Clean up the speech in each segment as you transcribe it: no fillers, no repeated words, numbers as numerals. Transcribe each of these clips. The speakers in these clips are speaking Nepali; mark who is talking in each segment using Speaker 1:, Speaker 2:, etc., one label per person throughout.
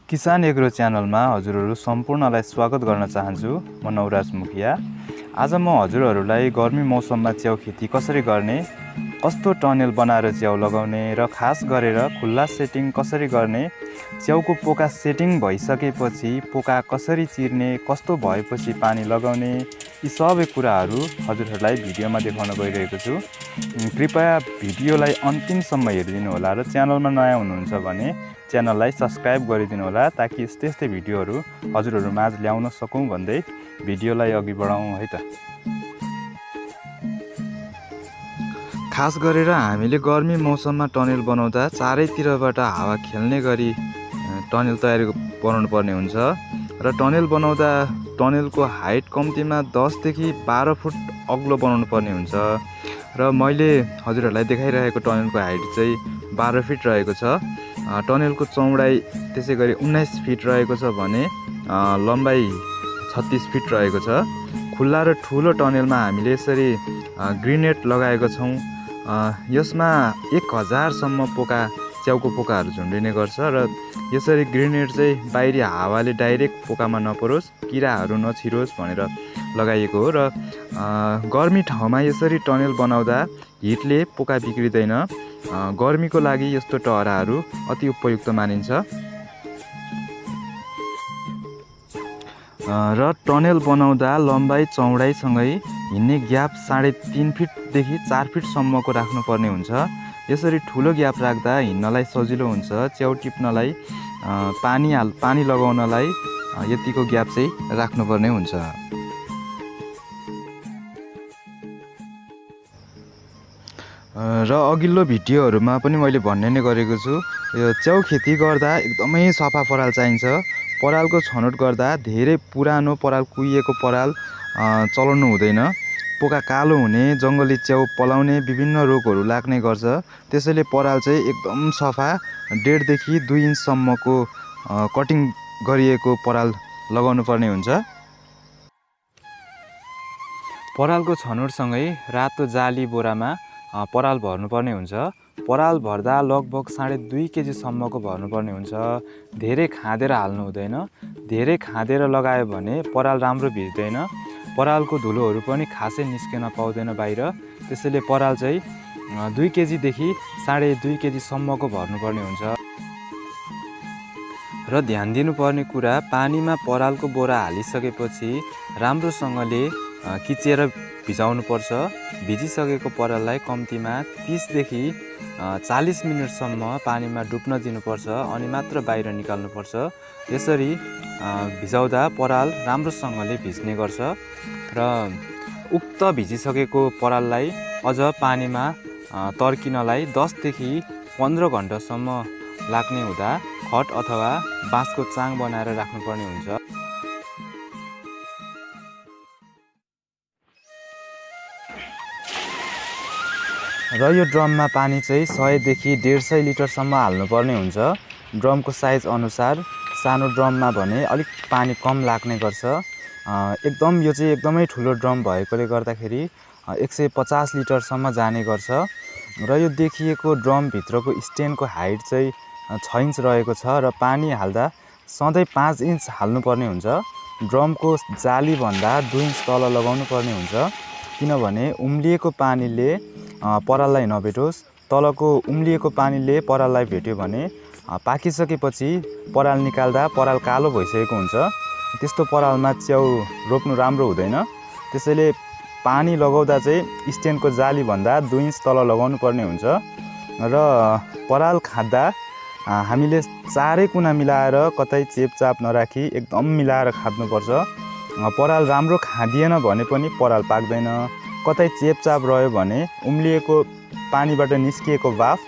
Speaker 1: किसान एग्रो च्यानलमा हजुरहरू सम्पूर्णलाई स्वागत गर्न चाहन्छु। म नवराज मुखिया। आज म हजुरहरूलाई गर्मी मौसममा च्याउ खेती कसरी गर्ने, कस्तो टनेल बनाएर च्याउ लगाउने र खास गरेर खुल्ला सेटिङ कसरी गर्ने, च्याउको पोका सेटिङ भइसकेपछि पोका कसरी चिर्ने, कस्तो भएपछि पानी लगाउने, यी सबै कुराहरू हजुरहरूलाई भिडियोमा देखाउन गइरहेको छु। कृपया भिडियोलाई अन्तिमसम्म हेरिदिनु होला र च्यानलमा नयाँ हुनुहुन्छ भने च्यानललाई सब्सक्राइब गरिदिनु होला, ताकि यस्तै यस्तै भिडियोहरू हजुरहरू माझ ल्याउन सकौँ भन्दै भिडियोलाई अघि बढाउँ है त। खास गरेर हामीले गर्मी मौसममा टनेल बनाउँदा चारैतिरबाट हावा खेल्ने गरी टनेल तयारी बनाउनु पर्ने हुन्छ र टनेल बनाउँदा टनेलको हाइट कम्तीमा 10 देखि 12 फुट अग्लो बनाउनु पर्ने हुन्छ र मैले हजुरहरूलाई देखाइरहेको टनेलको हाइट चाहिँ 12 फिट रहेको छ। टनेलको चौडाइ त्यसै गरी 19 फिट रहेको छ भने लम्बाइ 36 फिट रहेको छ। खुल्ला र ठुलो टनेलमा हामीले यसरी ग्रेनेड लगाएको छौँ। यसमा 1000सम्म च्याउको पोकाहरू झुन्डिने गर्छ र यसरी ग्रेनेड चाहिँ बाहिरी हावाले डाइरेक्ट पोकामा नपरोस्, किराहरू नछिरोस् भनेर लगाइएको हो र गर्मी ठाउँमा यसरी टनेल बनाउँदा हिटले पोका बिग्रिँदैन। गर्मीको लागि यस्तो टहराहरू अति उपयुक्त मानिन्छ र टनेल बनाउँदा लम्बाइ चौडाइसँगै हिँड्ने ग्याप 3.5 फिटदेखि 4 फिटसम्मको राख्नुपर्ने हुन्छ। यसरी ठुलो ग्याप राख्दा हिँड्नलाई सजिलो हुन्छ। च्याउ टिप्नलाई पानी लगाउनलाई यतिको ग्याप चाहिँ राख्नुपर्ने हुन्छ। र अघिल्लो भिडियोहरूमा पनि मैले भन्ने नै गरेको छु, यो च्याउ खेती गर्दा एकदमै सफा पराल चाहिन्छ। परालको छनौट गर्दा धेरै पुरानो पराल, कुहिएको पराल चलाउनु हुँदैन। पोका कालो हुने, जङ्गली च्याउ पलाउने, विभिन्न रोगहरू लाग्ने गर्छ। त्यसैले पराल चाहिँ एकदम सफा 1.5 देखि 2 इन्चसम्मको कटिङ गरिएको पराल लगाउनु पर्ने हुन्छ। परालको छनौटसँगै रातो जाली बोरामा पराल भर्नुपर्ने हुन्छ। पराल भर्दा लगभग 2.5 केजीसम्मको भर्नुपर्ने हुन्छ। धेरै खाँदेर हाल्नु हुँदैन। धेरै खाँदेर लगायो भने पराल राम्रो भिज्दैन। परालको धुलोहरू पनि खासै निस्किन पाउँदैन बाहिर। त्यसैले पराल चाहिँ 2 केजीदेखि 2.5 केजीसम्मको भर्नुपर्ने हुन्छ। र ध्यान दिनुपर्ने कुरा, पानीमा परालको बोरा हालिसकेपछि राम्रोसँगले किचेर भिजाउनुपर्छ। भिजिसकेको पराललाई कम्तीमा 30 देखि 40 मिनटसम्म पानीमा डुब्न दिनुपर्छ अनि मात्र बाहिर निकाल्नुपर्छ। यसरी भिजाउँदा पराल राम्रोसँगले भिज्ने गर्छ र उक्त भिजिसकेको पराललाई अझ पानीमा तर्किनलाई 10 देखि 15 घन्टासम्म लाग्ने हुँदा खट अथवा बाँसको चाङ बनाएर राख्नुपर्ने हुन्छ। र यो ड्रममा पानी चाहिँ 100 देखि 150 लिटरसम्म हाल्नुपर्ने हुन्छ। ड्रमको साइज अनुसार सानो ड्रममा भने अलिक पानी कम लाग्ने गर्छ। यो चाहिँ एकदमै ठुलो ड्रम भएकोले गर्दाखेरि 150 लिटरसम्म जाने गर्छ। र यो देखिएको ड्रमभित्रको स्ट्यान्डको हाइट चाहिँ 6 इन्च रहेको छ र पानी हाल्दा सधैँ 5 इन्च हाल्नुपर्ने हुन्छ। ड्रमको जालीभन्दा 2 इन्च तल लगाउनु पर्ने हुन्छ, किनभने उम्लिएको पानीले पराललाई नभेटोस्। तलको उम्लिएको पानीले पराललाई भेट्यो भने पाकिसकेपछि पराल निकाल्दा पराल कालो भइसकेको हुन्छ। त्यस्तो परालमा च्याउ रोप्नु राम्रो हुँदैन। त्यसैले पानी लगाउँदा चाहिँ स्ट्यान्डको जालीभन्दा 2 इन्च तल लगाउनु पर्ने हुन्छ। र पराल खाँदा हामीले चारै कुना मिलाएर कतै चेपचाप नराखी एकदम मिलाएर खाँद्नुपर्छ। पराल राम्रो खाँदिएन भने पनि पराल पाक्दैन। कतै चेपचाप रह्यो भने उम्लिएको पानीबाट निस्किएको बाफ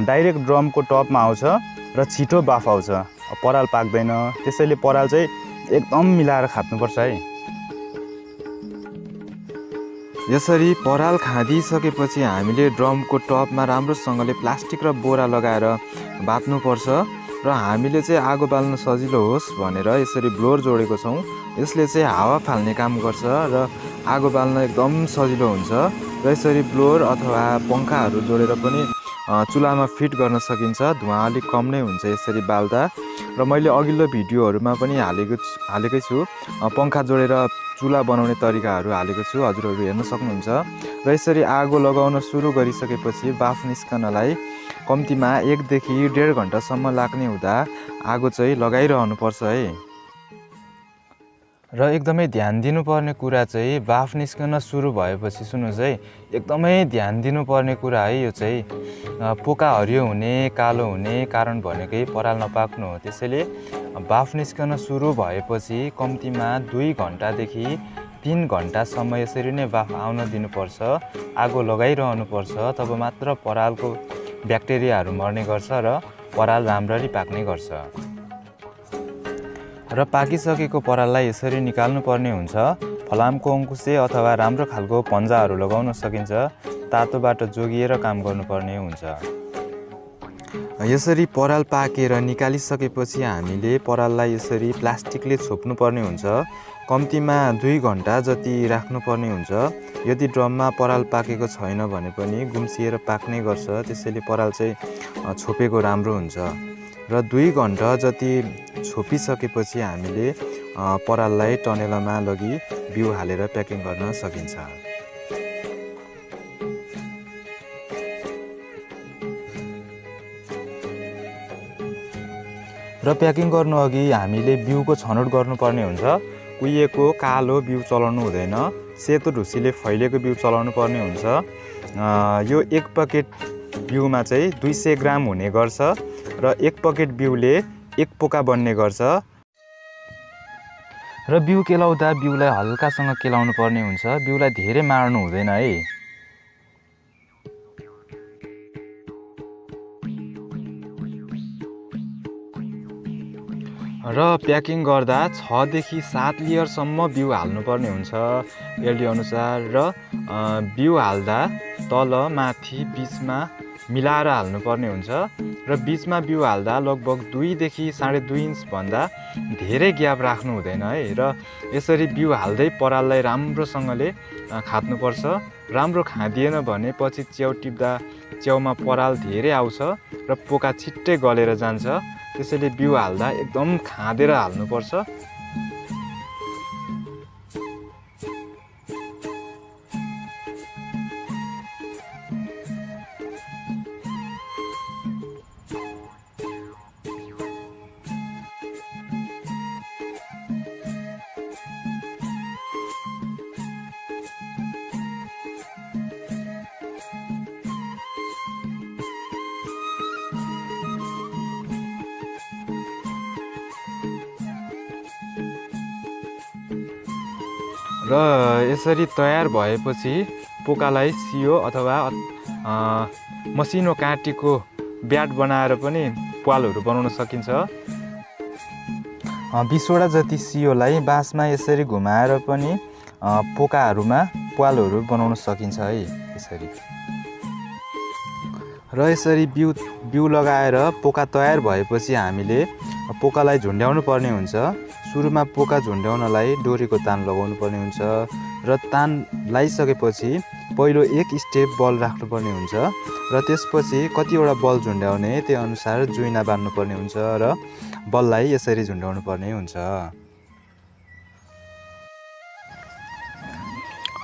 Speaker 1: डाइरेक्ट ड्रमको टपमा आउँछ र छिटो बाफ आउँछ, पराल पाक्दैन। त्यसैले पराल चाहिँ एकदम मिलाएर खाँद्नुपर्छ है। यसरी पराल खाँदिसकेपछि हामीले ड्रमको टपमा राम्रोसँगले प्लास्टिक र बोरा लगाएर बाँध्नुपर्छ र हामीले चाहिँ आगो बाल्न सजिलो होस् भनेर यसरी ब्लोर जोडेको छौँ। यसले चाहिँ हावा फाल्ने काम गर्छ र आगो बाल्न एकदम सजिलो हुन्छ। र यसरी ब्लोर अथवा पङ्खाहरू जोडेर पनि चुलामा फिट गर्न सकिन्छ। धुवा अलिक कम नै हुन्छ यसरी बाल्दा। र मैले अघिल्लो भिडियोहरूमा पनि हालेकै छु, पङ्खा जोडेर चुला बनाउने तरिकाहरू हालेको छु, हजुरहरू हेर्न सक्नुहुन्छ। र यसरी आगो लगाउन सुरु गरिसकेपछि बाफ निस्कनलाई कम्तीमा 1 देखि 1.5 घन्टासम्म लाग्ने हुँदा आगो चाहिँ लगाइरहनु पर्छ है। र एकदमै ध्यान दिनुपर्ने कुरा चाहिँ बाफ निस्कन सुरु भएपछि सुन्नुहोस् है, एकदमै ध्यान दिनुपर्ने कुरा है यो चाहिँ पोका हरियो हुने, कालो हुने कारण भनेकै पराल नपाक्नु हो। त्यसैले बाफ निस्कन सुरु भएपछि कम्तीमा 2 घन्टादेखि 3 घन्टासम्म यसरी नै बाफ आउन दिनुपर्छ, आगो लगाइरहनुपर्छ। तब मात्र परालको ब्याक्टेरियाहरू मर्ने गर्छ र पराल राम्ररी पाक्ने गर्छ। र पाकिसकेको पराललाई यसरी निकाल्नु पर्ने हुन्छ। फलामको अङ्कुशे अथवा राम्रो खालको पन्जाहरू लगाउन सकिन्छ। तातोबाट जोगिएर काम गर्नुपर्ने हुन्छ। यसरी पराल पाकेर निकालिसकेपछि हामीले पराललाई यसरी प्लास्टिकले छोप्नुपर्ने हुन्छ। कम्तीमा 2 घन्टा जति राख्नुपर्ने हुन्छ। यदि ड्रममा पराल पाकेको छैन भने पनि गुम्सिएर पाक्ने गर्छ, त्यसैले पराल चाहिँ छोपेको राम्रो हुन्छ। र 2 घन्टा जति छोपिसकेपछि हामीले पराललाई टनेलमा लगी बिउ हालेर प्याकिङ गर्न सकिन्छ। र प्याकिङ गर्नु अघि हामीले बिउको छनौट गर्नुपर्ने हुन्छ। कुहिएको कालो बिउ चलाउनु हुँदैन, सेतो ढुसीले फैलिएको बिउ चलाउनु पर्ने हुन्छ। यो 1 पकेट बिउमा चाहिँ 200 ग्राम हुने गर्छ र 1 पकेट बिउले 1 पोका बन्ने गर्छ। र बिउ केलाउँदा बिउलाई हल्कासँग केलाउनु पर्ने हुन्छ, बिउलाई धेरै मार्नु हुँदैन है। र प्याकिङ गर्दा 6 देखि 7 लेयरसम्म बिउ हाल्नुपर्ने हुन्छ एलडी अनुसार। र बिउ हाल्दा तल माथि बिचमा मिलाएर हाल्नुपर्ने हुन्छ। र बिचमा बिउ हाल्दा लगभग 2 देखि 2.5 इन्च भन्दा धेरै ग्याप राख्नु हुँदैन है। र यसरी बिउ हाल्दै पराललाई राम्रोसँगले खाद्नुपर्छ। राम्रो खादिएन भने पछि च्याउ टिप्दा च्याउमा पराल धेरै आउँछ र पोका छिट्टै गलेर जान्छ। त्यसैले बिउ हाल्दा एकदम खाँदेर हाल्नुपर्छ। र यसरी तयार भएपछि पोकालाई सियो अथवा मसिनो काँटीको ब्याट बनाएर पनि प्वालहरू बनाउन सकिन्छ। 20वटा जति सियोलाई बाँसमा यसरी घुमाएर पनि पोकाहरूमा प्वालहरू बनाउन सकिन्छ है यसरी। र यसरी बिउ लगाएर पोका तयार भएपछि हामीले पोकालाई झुन्ड्याउनु पर्ने हुन्छ। सुरुमा पोका झुन्ड्याउनलाई डोरीको तान लगाउनु पर्ने हुन्छ। र तान लगाइसकेपछि पहिलो 1 स्टेप बल राख्नुपर्ने हुन्छ। र त्यसपछि कतिवटा बल झुन्ड्याउने त्यो अनुसार जुइना बान्नुपर्ने हुन्छ र बललाई यसरी झुन्ड्याउनु पर्ने हुन्छ।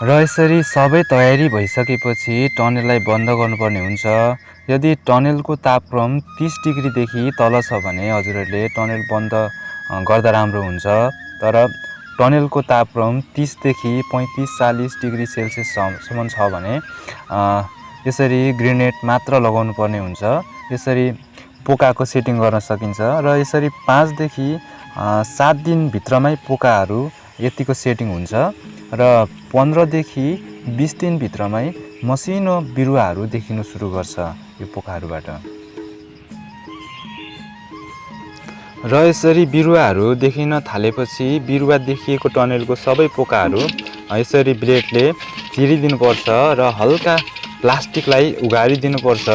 Speaker 1: र यसरी सबै तयारी भइसकेपछि टनेललाई बन्द गर्नुपर्ने हुन्छ। यदि टनेलको तापक्रम 30 डिग्रीदेखि तल छ भने हजुरहरूले टनेल बन्द गर्दा राम्रो हुन्छ। तर टनेलको तापक्रम 30 देखि 35-40 डिग्री सेल्सियससम्म छ भने यसरी ग्रेनेड मात्र लगाउनु पर्ने हुन्छ। यसरी पोकाको सेटिङ गर्न सकिन्छ। र यसरी 5 देखि 7 दिनभित्रमै पोकाहरू यतिको सेटिङ हुन्छ। र 15 देखि 20 दिनभित्रमै मसिनो बिरुवाहरू देखिनु सुरु गर्छ यो पोकाहरूबाट। र यसरी बिरुवाहरू देखिन थालेपछि बिरुवा देखिएको टनेलको सबै पोकाहरू यसरी ब्लेडले चिरिदिनुपर्छ र हल्का प्लास्टिकलाई उघारिदिनुपर्छ।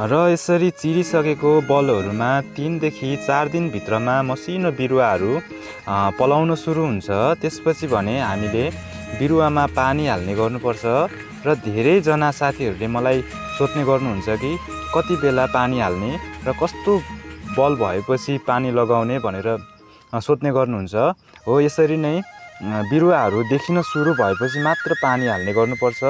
Speaker 1: र यसरी चिरिसकेको बलहरूमा 3 देखि 4 दिनभित्रमा मसिनो बिरुवाहरू पलाउन सुरु हुन्छ। त्यसपछि भने हामीले बिरुवामा पानी हाल्ने गर्नुपर्छ। र धेरैजना साथीहरूले मलाई सोध्ने गर्नुहुन्छ कि कति बेला पानी हाल्ने र कस्तो बल भएपछि पानी लगाउने भनेर सोध्ने गर्नुहुन्छ। हो, यसरी नै बिरुवाहरू देखिन सुरु भएपछि मात्र पानी हाल्ने गर्नुपर्छ।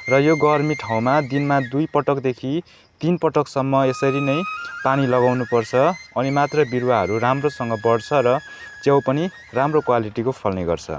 Speaker 1: र यो गर्मी ठाउँमा दिनमा 2 पटकदेखि 3 पटकसम्म यसरी नै पानी लगाउनुपर्छ। अनि मात्र बिरुवाहरू राम्रोसँग बढ्छ र च्याउ पनि राम्रो क्वालिटीको फल्ने गर्छ।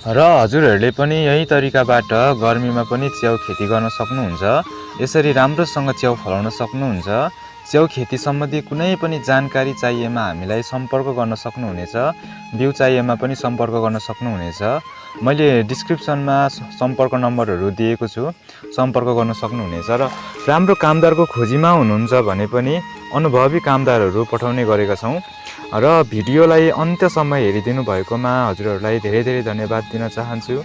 Speaker 1: र हजुरहरूले पनि यही तरिकाबाट गर्मीमा पनि च्याउ खेती गर्न सक्नुहुन्छ। यसरी राम्रोसँग च्याउ फलाउन सक्नुहुन्छ। च्याउ खेती सम्बन्धी कुनै पनि जानकारी चाहिएमा हामीलाई सम्पर्क गर्न सक्नुहुनेछ। बिउ चाहिएमा पनि सम्पर्क गर्न सक्नुहुनेछ। मैले डिस्क्रिप्सनमा सम्पर्क नम्बरहरू दिएको छु, सम्पर्क गर्न सक्नुहुनेछ। र राम्रो कामदारको खोजीमा हुनुहुन्छ भने पनि अनुभवी कामदारहरू पठाउने गरेका छौँ। र भिडियोलाई अन्त्यसम्म हेरिदिनु भएकोमा हजुरहरूलाई धेरै धेरै धन्यवाद दिन चाहन्छु।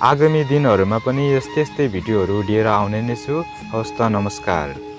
Speaker 1: आगामी दिनहरूमा पनि यस्तै भिडियोहरू लिएर आउने नै छु। हवस् त, नमस्कार।